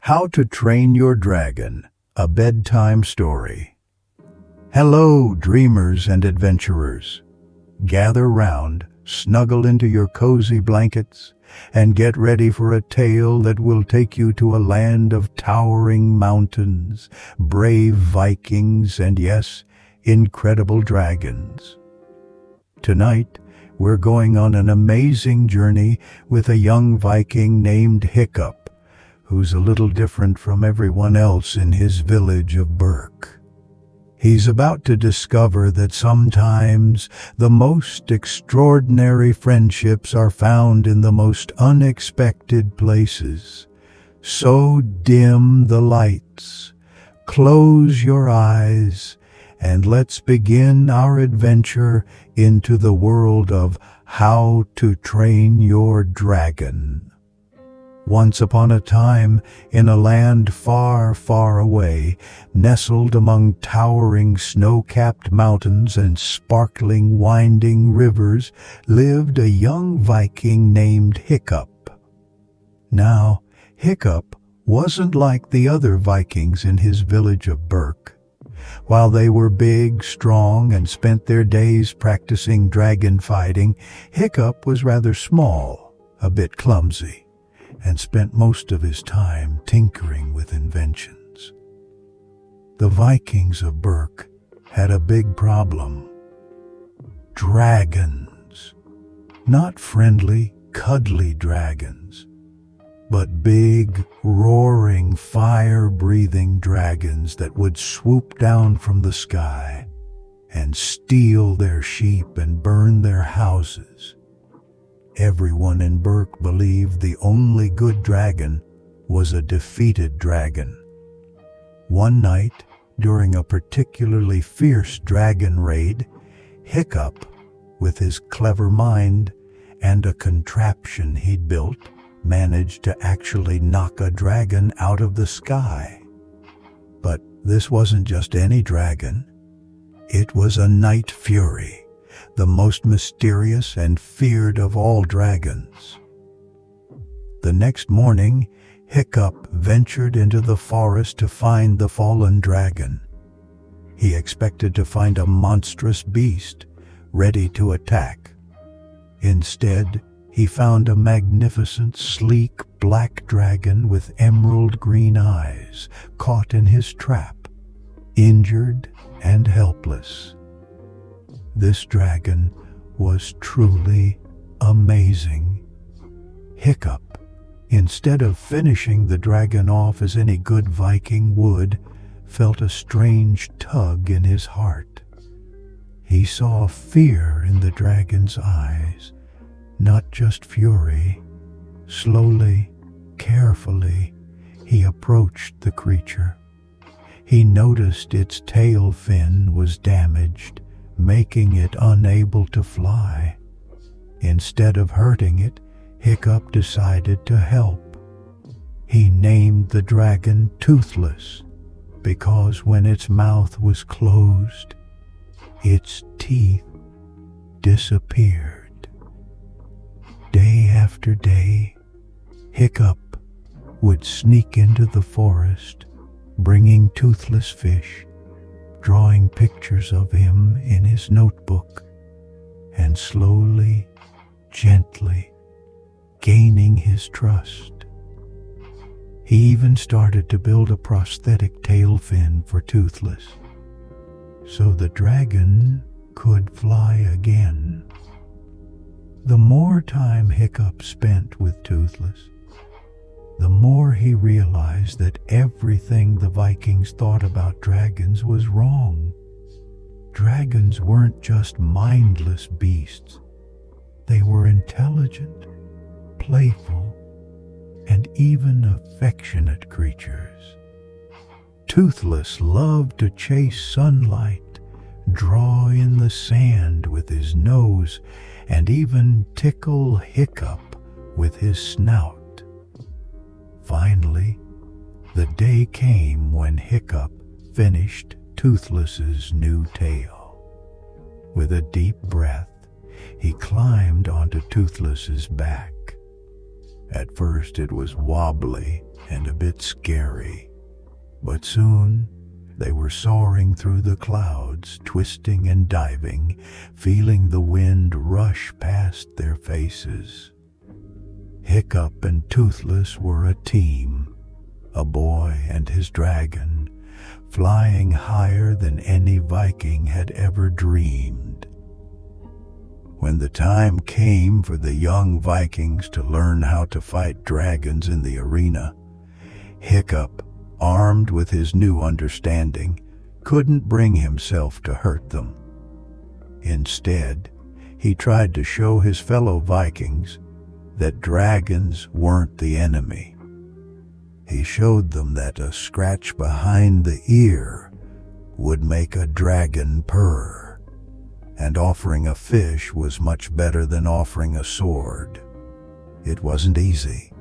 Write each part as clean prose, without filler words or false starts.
How to Train Your Dragon, a Bedtime Story. Hello, dreamers and adventurers. Gather round, snuggle into your cozy blankets, and get ready for a tale that will take you to a land of towering mountains, brave Vikings, and yes, incredible dragons. Tonight, we're going on an amazing journey with a young Viking named Hiccup, who's a little different from everyone else in his village of Berk. He's about to discover that sometimes the most extraordinary friendships are found in the most unexpected places. So dim the lights, close your eyes, and let's begin our adventure into the world of How to Train Your Dragon. Once upon a time, in a land far, far away, nestled among towering snow-capped mountains and sparkling, winding rivers, lived a young Viking named Hiccup. Now, Hiccup wasn't like the other Vikings in his village of Berk. While they were big, strong, and spent their days practicing dragon fighting, Hiccup was rather small, a bit clumsy, and spent most of his time tinkering with inventions. The Vikings of Berk had a big problem. Dragons. Not friendly, cuddly dragons, but big, roaring, fire-breathing dragons that would swoop down from the sky and steal their sheep and burn their houses. Everyone in Berk believed the only good dragon was a defeated dragon. One night, during a particularly fierce dragon raid, Hiccup, with his clever mind and a contraption he'd built, managed to actually knock a dragon out of the sky. But this wasn't just any dragon. It was a night fury, the most mysterious and feared of all dragons. The next morning, Hiccup ventured into the forest to find the fallen dragon. He expected to find a monstrous beast ready to attack. Instead, he found a magnificent, sleek black dragon with emerald green eyes caught in his trap, injured and helpless. This dragon was truly amazing. Hiccup, instead of finishing the dragon off as any good Viking would, felt a strange tug in his heart. He saw fear in the dragon's eyes, not just fury. Slowly, carefully, he approached the creature. He noticed its tail fin was damaged, making it unable to fly. Instead of hurting it, Hiccup decided to help. He named the dragon Toothless because when its mouth was closed, its teeth disappeared. Day after day, Hiccup would sneak into the forest, bringing toothless fish, drawing pictures of him in his notebook, and slowly, gently, gaining his trust. He even started to build a prosthetic tail fin for Toothless, so the dragon could fly again. The more time Hiccup spent with Toothless, the more he realized that everything the Vikings thought about dragons was wrong. Dragons weren't just mindless beasts. They were intelligent, playful, and even affectionate creatures. Toothless loved to chase sunlight, draw in the sand with his nose, and even tickle Hiccup with his snout. Finally, the day came when Hiccup finished Toothless's new tail. With a deep breath, he climbed onto Toothless's back. At first it was wobbly and a bit scary. But soon they were soaring through the clouds, twisting and diving, feeling the wind rush past their faces. Hiccup and Toothless were a team, a boy and his dragon, flying higher than any Viking had ever dreamed. When the time came for the young Vikings to learn how to fight dragons in the arena, Hiccup, armed with his new understanding, couldn't bring himself to hurt them. Instead, he tried to show his fellow Vikings that dragons weren't the enemy. He showed them that a scratch behind the ear would make a dragon purr, and offering a fish was much better than offering a sword. It wasn't easy.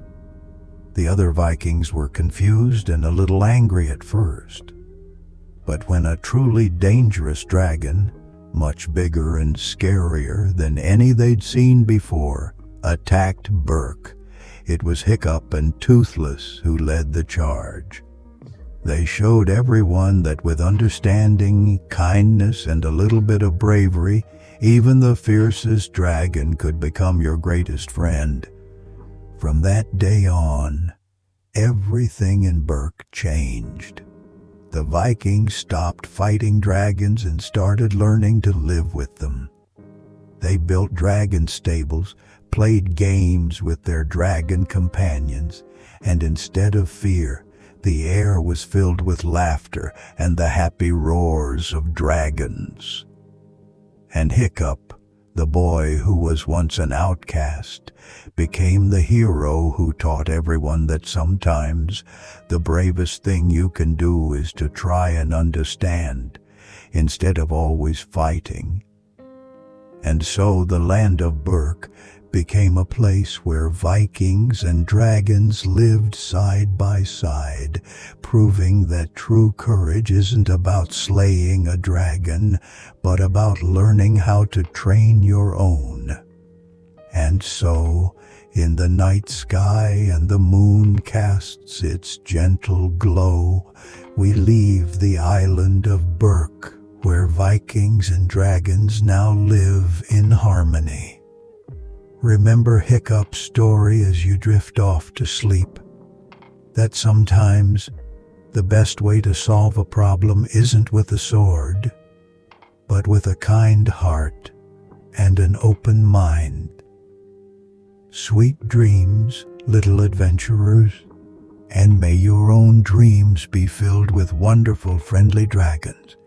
The other Vikings were confused and a little angry at first. But when a truly dangerous dragon, much bigger and scarier than any they'd seen before, attacked Berk, it was Hiccup and Toothless who led the charge. They showed everyone that with understanding, kindness, and a little bit of bravery, even the fiercest dragon could become your greatest friend. From that day on, everything in Berk changed. The Vikings stopped fighting dragons and started learning to live with them. They built dragon stables, played games with their dragon companions, and instead of fear, the air was filled with laughter and the happy roars of dragons. And Hiccup, the boy who was once an outcast, became the hero who taught everyone that sometimes the bravest thing you can do is to try and understand, instead of always fighting. And so the land of Berk became a place where Vikings and dragons lived side by side, proving that true courage isn't about slaying a dragon, but about learning how to train your own. And so, in the night sky and the moon casts its gentle glow, we leave the island of Berk, where Vikings and dragons now live in harmony. Remember Hiccup's story as you drift off to sleep, that sometimes the best way to solve a problem isn't with a sword, but with a kind heart and an open mind. Sweet dreams, little adventurers, and may your own dreams be filled with wonderful friendly dragons.